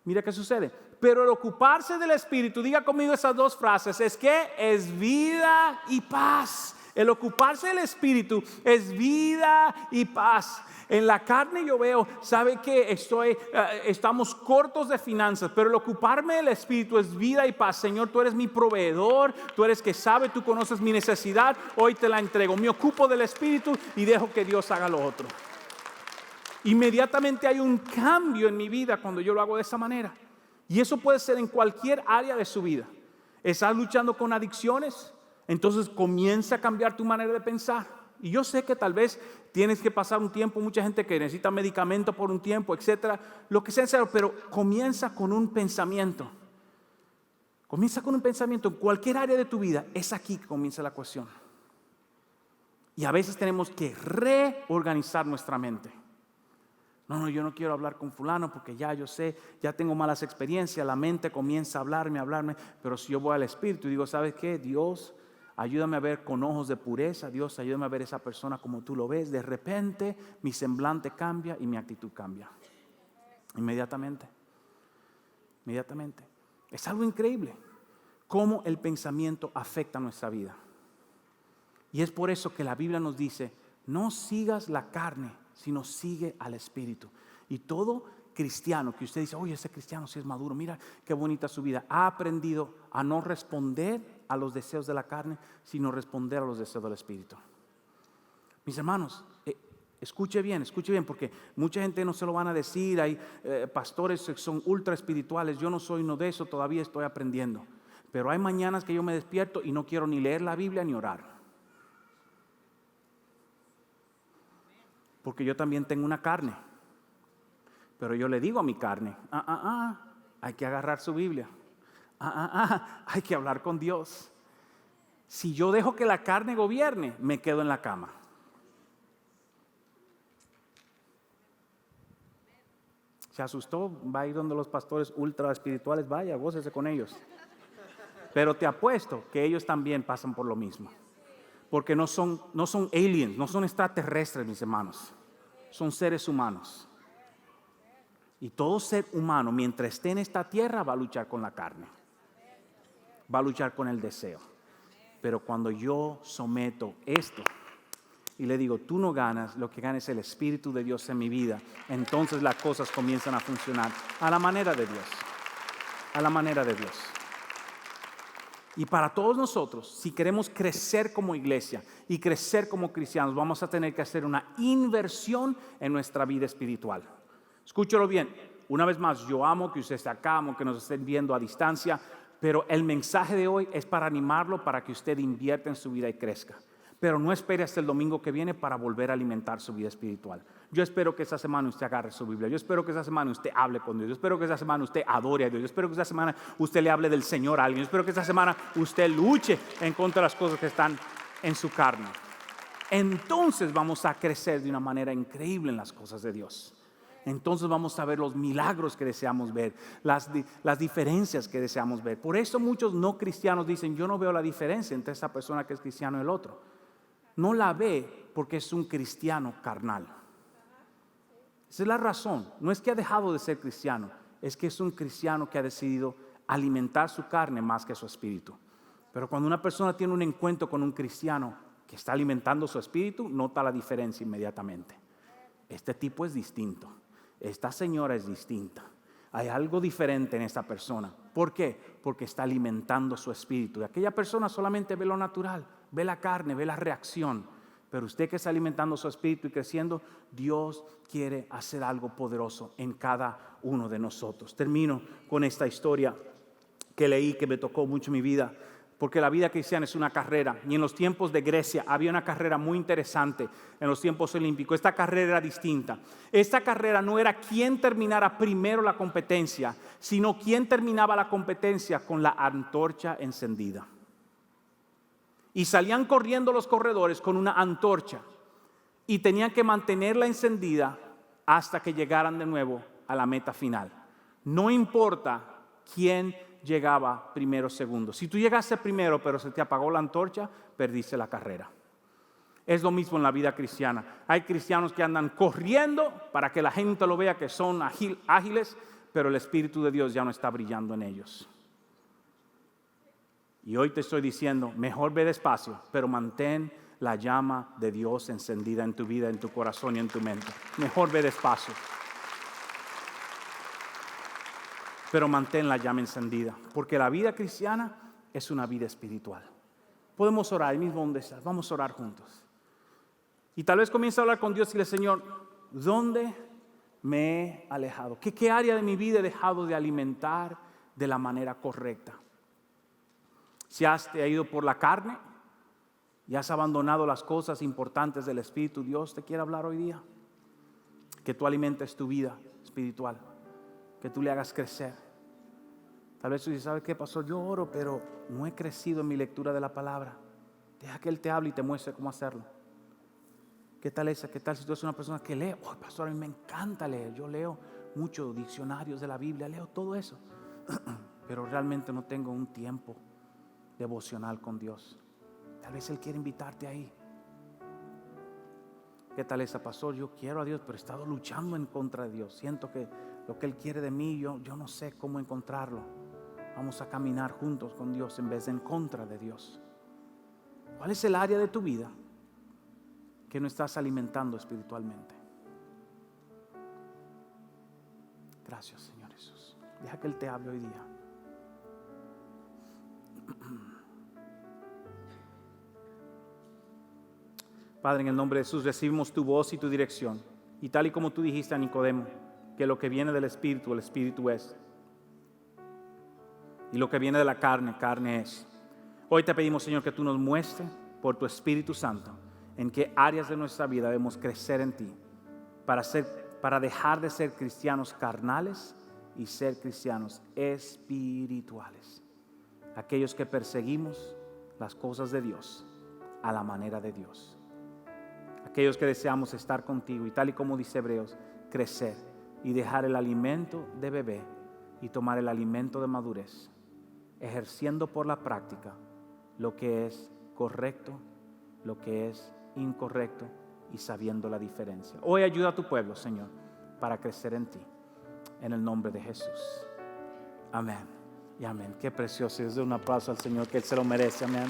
mira qué sucede. Pero el ocuparse del espíritu, diga conmigo esas dos frases, es que es vida y paz. El ocuparse del espíritu es vida y paz. En la carne yo veo, ¿sabe qué? Estamos cortos de finanzas, pero el ocuparme del espíritu es vida y paz. Señor, tú eres mi proveedor, tú eres que sabe, tú conoces mi necesidad, hoy te la entrego. Me ocupo del espíritu y dejo que Dios haga lo otro. Inmediatamente hay un cambio en mi vida cuando yo lo hago de esa manera. Y eso puede ser en cualquier área de su vida. ¿Estás luchando con adicciones? Entonces comienza a cambiar tu manera de pensar. Y yo sé que tal vez tienes que pasar un tiempo, mucha gente que necesita medicamento por un tiempo, etcétera, lo que sea, pero comienza con un pensamiento. Comienza con un pensamiento en cualquier área de tu vida. Es aquí que comienza la cuestión. Y a veces tenemos que reorganizar nuestra mente. No, yo no quiero hablar con fulano porque ya yo sé, ya tengo malas experiencias. La mente comienza a hablarme, pero si yo voy al Espíritu y digo, ¿sabes qué? Dios, ayúdame a ver con ojos de pureza. Dios, ayúdame a ver esa persona como tú lo ves. De repente mi semblante cambia y mi actitud cambia. Inmediatamente. Es algo increíble cómo el pensamiento afecta nuestra vida. Y es por eso que la Biblia nos dice, No sigas la carne, sino sigue al Espíritu. Y todo cristiano que usted dice, oye, ese cristiano sí es maduro, mira qué bonita su vida, ha aprendido a no responder a los deseos de la carne, sino responder a los deseos del Espíritu. Mis hermanos, escuche bien, porque mucha gente no se lo van a decir. Hay pastores que son ultra espirituales. Yo no soy uno de esos, todavía estoy aprendiendo. Pero hay mañanas que yo me despierto y no quiero ni leer la Biblia ni orar. Porque yo también tengo una carne. Pero yo le digo a mi carne, hay que agarrar su Biblia. Hay que hablar con Dios. Si yo dejo que la carne gobierne, me quedo en la cama. Se asustó, va a ir donde los pastores ultra espirituales, vaya, gócese con ellos. Pero te apuesto que ellos también pasan por lo mismo. Porque no son aliens, no son extraterrestres, mis hermanos. Son seres humanos. Y todo ser humano, mientras esté en esta tierra, va a luchar con la carne. Va a luchar con el deseo. Pero cuando yo someto esto y le digo, tú no ganas, lo que gana es el Espíritu de Dios en mi vida, entonces las cosas comienzan a funcionar a la manera de Dios. A la manera de Dios. Y para todos nosotros, si queremos crecer como iglesia y crecer como cristianos, vamos a tener que hacer una inversión en nuestra vida espiritual. Escúchalo bien, una vez más, yo amo que usted esté acá, amo que nos estén viendo a distancia, pero el mensaje de hoy es para animarlo, para que usted invierta en su vida y crezca. Pero no espere hasta el domingo que viene para volver a alimentar su vida espiritual. Yo espero que esta semana usted agarre su Biblia. Yo espero que esta semana usted hable con Dios. Yo espero que esta semana usted adore a Dios. Yo espero que esta semana usted le hable del Señor a alguien. Yo espero que esta semana usted luche en contra de las cosas que están en su carne. Entonces vamos a crecer de una manera increíble en las cosas de Dios. Entonces vamos a ver los milagros que deseamos ver, las diferencias que deseamos ver. Por eso muchos no cristianos dicen, yo no veo la diferencia entre esta persona que es cristiano y el otro. No la ve porque es un cristiano carnal. Esa es la razón. No es que ha dejado de ser cristiano, es que es un cristiano que ha decidido alimentar su carne más que su espíritu. Pero cuando una persona tiene un encuentro con un cristiano que está alimentando su espíritu, nota la diferencia inmediatamente. Este tipo es distinto. Esta señora es distinta. Hay algo diferente en esta persona. ¿Por qué? Porque está alimentando su espíritu. Y aquella persona solamente ve lo natural, ve la carne, ve la reacción. Pero usted que está alimentando su espíritu y creciendo, Dios quiere hacer algo poderoso en cada uno de nosotros. Termino con esta historia que leí, que me tocó mucho en mi vida. Porque la vida cristiana es una carrera. Y en los tiempos de Grecia había una carrera muy interesante. En los tiempos olímpicos esta carrera era distinta. Esta carrera no era quién terminara primero la competencia, sino quién terminaba la competencia con la antorcha encendida. Y salían corriendo los corredores con una antorcha y tenían que mantenerla encendida hasta que llegaran de nuevo a la meta final. No importa quién llegaba primero o segundo. Si tú llegaste primero pero se te apagó la antorcha, perdiste la carrera. Es lo mismo en la vida cristiana. Hay cristianos que andan corriendo para que la gente lo vea que son ágiles, pero el Espíritu de Dios ya no está brillando en ellos. Y hoy te estoy diciendo, mejor ve despacio, pero mantén la llama de Dios encendida en tu vida, en tu corazón y en tu mente. Mejor ve despacio, pero mantén la llama encendida, porque la vida cristiana es una vida espiritual. Podemos orar ahí mismo donde estás, vamos a orar juntos. Y tal vez comience a hablar con Dios y le Señor, ¿dónde me he alejado? ¿Qué área de mi vida he dejado de alimentar de la manera correcta? Si te has ido por la carne y has abandonado las cosas importantes del Espíritu, Dios te quiere hablar hoy día. Que tú alimentes tu vida espiritual, que tú le hagas crecer. Tal vez tú dices, ¿sabe qué, pastor? Yo oro, pero no he crecido en mi lectura de la palabra. Deja que Él te hable y te muestre cómo hacerlo. ¿Qué tal esa? ¿Qué tal si tú eres una persona que lee? Oh, pastor, a mí me encanta leer. Yo leo muchos diccionarios de la Biblia, leo todo eso. Pero realmente no tengo un tiempo devocional con Dios. Tal vez Él quiere invitarte ahí. ¿Qué tal esa, pastor? Yo quiero a Dios, pero he estado luchando en contra de Dios. Siento que lo que Él quiere de mí, yo no sé cómo encontrarlo. Vamos a caminar juntos con Dios en vez de en contra de Dios. ¿Cuál es el área de tu vida que no estás alimentando espiritualmente. Gracias, Señor Jesús. Deja que Él te hable hoy día. Padre, en el nombre de Jesús recibimos tu voz y tu dirección. Y tal y como tú dijiste a Nicodemo, que lo que viene del Espíritu, el Espíritu es. Y lo que viene de la carne, carne es. Hoy te pedimos, Señor, que tú nos muestres por tu Espíritu Santo en qué áreas de nuestra vida debemos crecer en ti para dejar de ser cristianos carnales y ser cristianos espirituales. Aquellos que perseguimos las cosas de Dios a la manera de Dios. Aquellos que deseamos estar contigo y tal y como dice Hebreos, crecer y dejar el alimento de bebé y tomar el alimento de madurez, ejerciendo por la práctica lo que es correcto, lo que es incorrecto y sabiendo la diferencia. Hoy ayuda a tu pueblo, Señor, para crecer en ti, en el nombre de Jesús. Amén y amén. Qué precioso. Es de un aplauso al Señor, que Él se lo merece. Amén.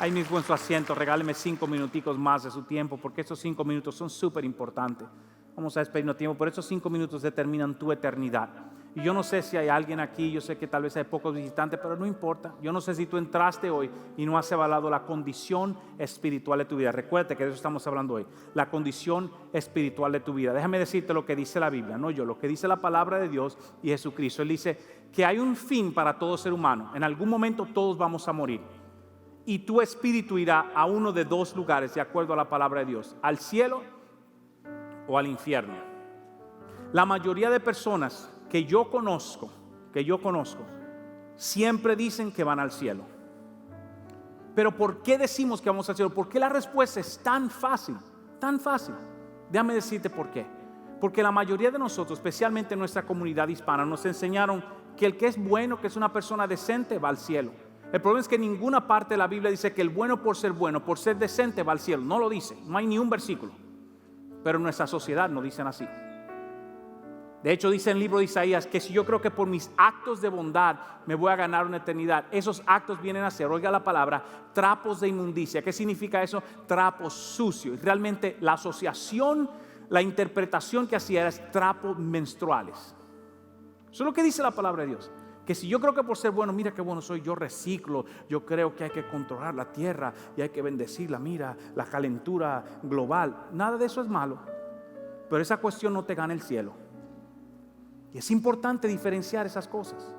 Ahí mismo en su asiento, regáleme 5 minuticos más de su tiempo, porque esos 5 minutos son súper importantes. Vamos a despedirnos tiempo, pero esos 5 minutos determinan tu eternidad. Y yo no sé si hay alguien aquí, yo sé que tal vez hay pocos visitantes, pero no importa. Yo no sé si tú entraste hoy y no has evaluado la condición espiritual de tu vida. Recuerda que de eso estamos hablando hoy, la condición espiritual de tu vida. Déjame decirte lo que dice la Biblia, no yo, lo que dice la palabra de Dios y Jesucristo. Él dice que hay un fin para todo ser humano. En algún momento todos vamos a morir. Y tu espíritu irá a uno de 2 lugares, de acuerdo a la palabra de Dios: al cielo o al infierno. La mayoría de personas que yo conozco, siempre dicen que van al cielo. Pero ¿por qué decimos que vamos al cielo? ¿Por qué la respuesta es tan fácil? Tan fácil. Déjame decirte por qué. Porque la mayoría de nosotros, especialmente en nuestra comunidad hispana, nos enseñaron que el que es bueno, que es una persona decente, va al cielo. El problema es que ninguna parte de la Biblia dice que el bueno, por ser decente, va al cielo. No lo dice, no hay ni un versículo. Pero en nuestra sociedad no dicen así. De hecho, dice en el libro de Isaías que si yo creo que por mis actos de bondad me voy a ganar una eternidad, esos actos vienen a ser, oiga la palabra, trapos de inmundicia. ¿Qué significa eso? Trapos sucios. Realmente la asociación, la interpretación que hacía era trapos menstruales. Eso es lo que dice la palabra de Dios. Que si yo creo que por ser bueno, mira qué bueno soy, yo reciclo, yo creo que hay que controlar la tierra y hay que bendecirla, mira la calentura global. Nada de eso es malo, pero esa cuestión no te gana el cielo. Y es importante diferenciar esas cosas,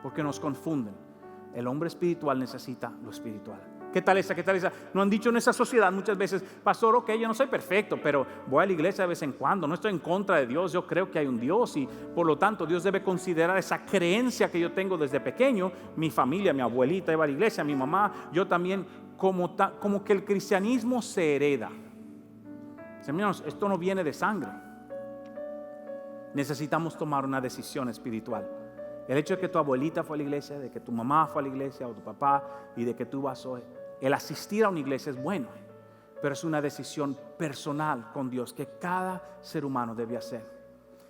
porque nos confunden. El hombre espiritual necesita lo espiritual. ¿Qué tal esa? ¿Qué tal esa? Nos han dicho en esa sociedad muchas veces, pastor, ok, yo no soy perfecto, pero voy a la iglesia de vez en cuando, no estoy en contra de Dios, yo creo que hay un Dios y por lo tanto Dios debe considerar esa creencia que yo tengo desde pequeño, mi familia, mi abuelita iba a la iglesia, mi mamá, yo también, como que el cristianismo se hereda. Hermanos, esto no viene de sangre. Necesitamos tomar una decisión espiritual. El hecho de que tu abuelita fue a la iglesia, de que tu mamá fue a la iglesia o tu papá y de que tú vas hoy, el asistir a una iglesia es bueno, pero es una decisión personal con Dios que cada ser humano debe hacer.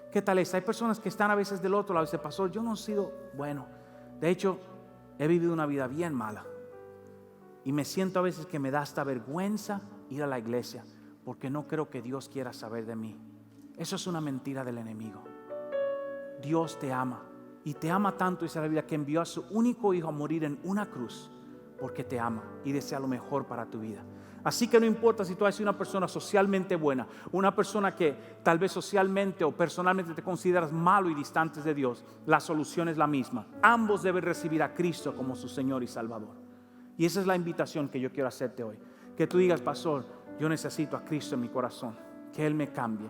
¿Qué tal es? Hay personas que están a veces del otro lado y dicen, pastor, yo no he sido bueno. De hecho, he vivido una vida bien mala y me siento a veces que me da hasta vergüenza ir a la iglesia porque no creo que Dios quiera saber de mí. Eso es una mentira del enemigo. Dios te ama. Y te ama tanto, dice la Biblia, que envió a su único hijo a morir en una cruz porque te ama y desea lo mejor para tu vida. Así que no importa si tú eres una persona socialmente buena, una persona que tal vez socialmente o personalmente te consideras malo y distante de Dios, la solución es la misma. Ambos deben recibir a Cristo como su Señor y Salvador. Y esa es la invitación que yo quiero hacerte hoy. Que tú digas, pastor, yo necesito a Cristo en mi corazón, que Él me cambie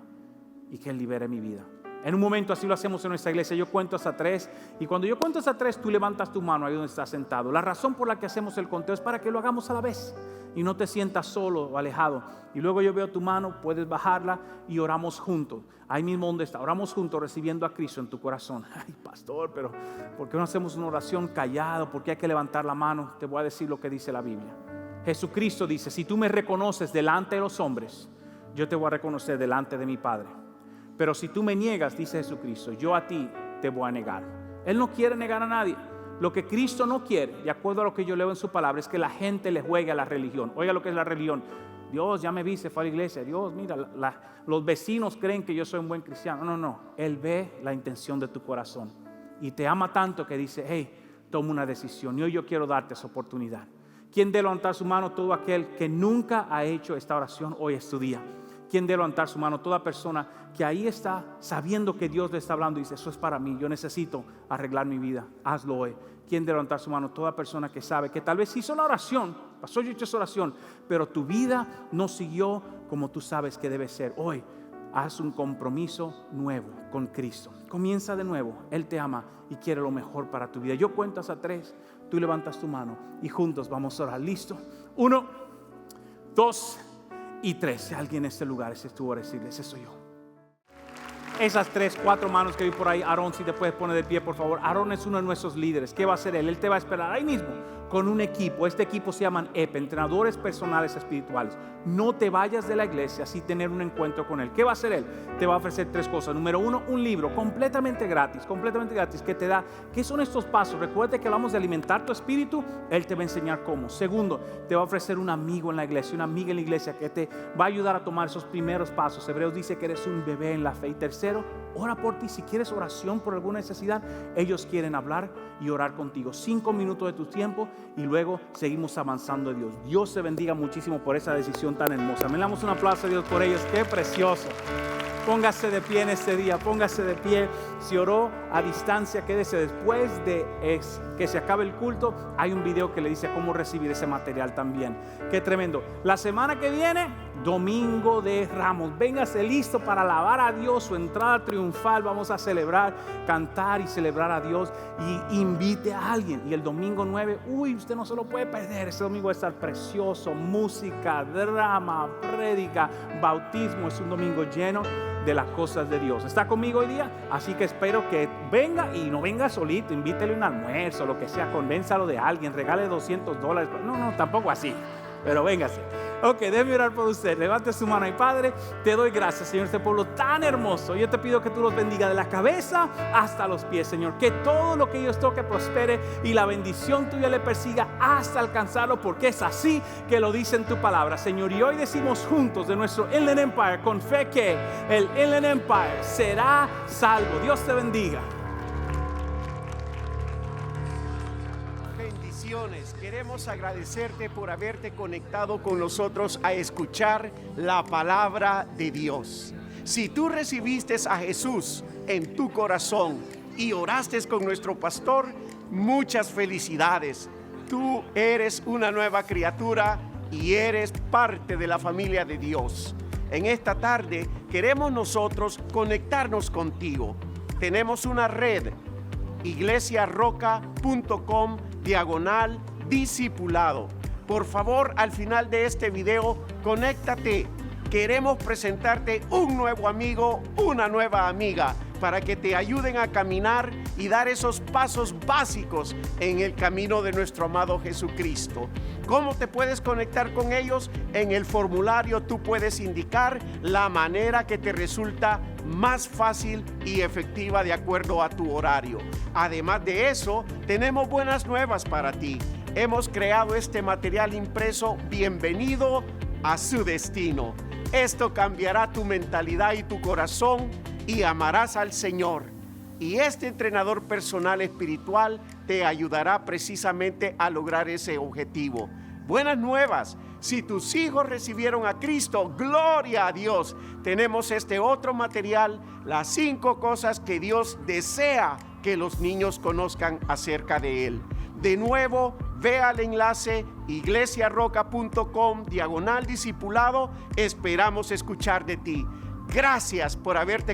y que Él libere mi vida. En un momento así lo hacemos en nuestra iglesia. Yo cuento hasta 3 y cuando yo cuento hasta 3 tú levantas tu mano ahí donde estás sentado. La razón por la que hacemos el conteo es para que lo hagamos a la vez y no te sientas solo o alejado. Y luego yo veo tu mano, puedes bajarla y oramos juntos. Ahí mismo donde está, oramos juntos recibiendo a Cristo en tu corazón. Ay, pastor, pero ¿por qué no hacemos una oración callado? ¿Por qué hay que levantar la mano? Te voy a decir lo que dice la Biblia. Jesucristo dice, si tú me reconoces delante de los hombres, yo te voy a reconocer delante de mi Padre. Pero si tú me niegas, dice Jesucristo, yo a ti te voy a negar. Él no quiere negar a nadie, Lo que Cristo no quiere, de acuerdo a lo que yo leo en su palabra, es que la gente le juegue a la religión. Oiga lo que es la religión. Dios, ya me viste, fue a la iglesia. Dios, mira, los vecinos creen que yo soy un buen cristiano. No. Él ve la intención de tu corazón y te ama tanto que dice, hey, toma una decisión. Y hoy yo quiero darte esa oportunidad. ¿Quién debe levantar su mano? Todo aquel que nunca ha hecho esta oración, hoy es tu día. ¿Quién debe levantar su mano? Toda persona que ahí está sabiendo que Dios le está hablando y dice, eso es para mí, yo necesito arreglar mi vida, hazlo hoy. ¿Quién debe levantar su mano? Toda persona que sabe que tal vez hizo la oración, pasó yo hecho esa oración, pero tu vida no siguió como tú sabes que debe ser. Hoy haz un compromiso nuevo con Cristo. Comienza de nuevo, Él te ama y quiere lo mejor para tu vida. Yo cuento hasta 3, tú levantas tu mano y juntos vamos a orar. ¿Listo? 1, 2 y 3. Si alguien en este lugar, ese es tu hora, decirle, ese soy yo. Esas 3, 4 manos que vi por ahí, Aarón, si te puedes poner de pie, por favor. Aarón es uno de nuestros líderes. ¿Qué va a hacer él? Él te va a esperar ahí mismo con un equipo. Este equipo se llaman EP, entrenadores personales espirituales. No te vayas de la iglesia sin tener un encuentro con él. ¿Qué va a hacer él? Te va a ofrecer 3 cosas. Número 1, un libro completamente gratis, que te da, ¿qué son estos pasos? Recuerde que hablamos de alimentar tu espíritu. Él te va a enseñar cómo. Segundo, te va a ofrecer un amigo en la iglesia, una amiga en la iglesia que te va a ayudar a tomar esos primeros pasos. Hebreos dice que eres un bebé en la fe. Y tercero, ora por ti. Si quieres oración por alguna necesidad, ellos quieren hablar y orar contigo. 5 minutos de tu tiempo y luego seguimos avanzando en Dios. Dios te bendiga muchísimo por esa decisión tan hermosa. Me damos un aplauso a Dios por ellos. Qué precioso. Póngase de pie en este día, póngase de pie. Si oró a distancia, quédese después de que se acabe el culto. Hay un video que le dice cómo recibir ese material también. Qué tremendo. La semana que viene, Domingo de Ramos. Véngase listo para alabar a Dios, su entrada triunfal. Vamos a celebrar, cantar y celebrar a Dios. Y invite a alguien. Y el domingo 9, usted no se lo puede perder. Ese domingo va a estar precioso. Música, drama, prédica, bautismo. Es un domingo lleno de las cosas de Dios. ¿Está conmigo hoy día? Así que espero que venga y no venga solito. Invítele un almuerzo, lo que sea, convénzalo de alguien, regale $200. No, tampoco así, pero véngase. Ok, déjeme orar por usted. Levante su mano y Padre, te doy gracias, Señor, este pueblo tan hermoso. Yo te pido que tú los bendiga de la cabeza hasta los pies, Señor. Que todo lo que ellos toque prospere y la bendición tuya le persiga hasta alcanzarlo, porque es así que lo dice en tu palabra, Señor. Y hoy decimos juntos de nuestro Inland Empire con fe que el Inland Empire será salvo. Dios te bendiga. Queremos agradecerte por haberte conectado con nosotros a escuchar la palabra de Dios. Si tú recibiste a Jesús en tu corazón y oraste con nuestro pastor, muchas felicidades. Tú eres una nueva criatura y eres parte de la familia de Dios. En esta tarde queremos nosotros conectarnos contigo. Tenemos una red, iglesiarroca.com/discipulado. Por favor, al final de este video, conéctate. Queremos presentarte un nuevo amigo, una nueva amiga, para que te ayuden a caminar y dar esos pasos básicos en el camino de nuestro amado Jesucristo. ¿Cómo te puedes conectar con ellos? En el formulario tú puedes indicar la manera que te resulta más fácil y efectiva de acuerdo a tu horario. Además de eso, tenemos buenas nuevas para ti. Hemos creado este material impreso Bienvenido a su destino. Esto cambiará tu mentalidad y tu corazón y amarás al Señor. Y este entrenador personal espiritual te ayudará precisamente a lograr ese objetivo. Buenas nuevas. Si tus hijos recibieron a Cristo, gloria a Dios. Tenemos este otro material, las 5 cosas que Dios desea que los niños conozcan acerca de Él. De nuevo, ve al enlace iglesiarroca.com/discipulado. Esperamos escuchar de ti. Gracias por haberte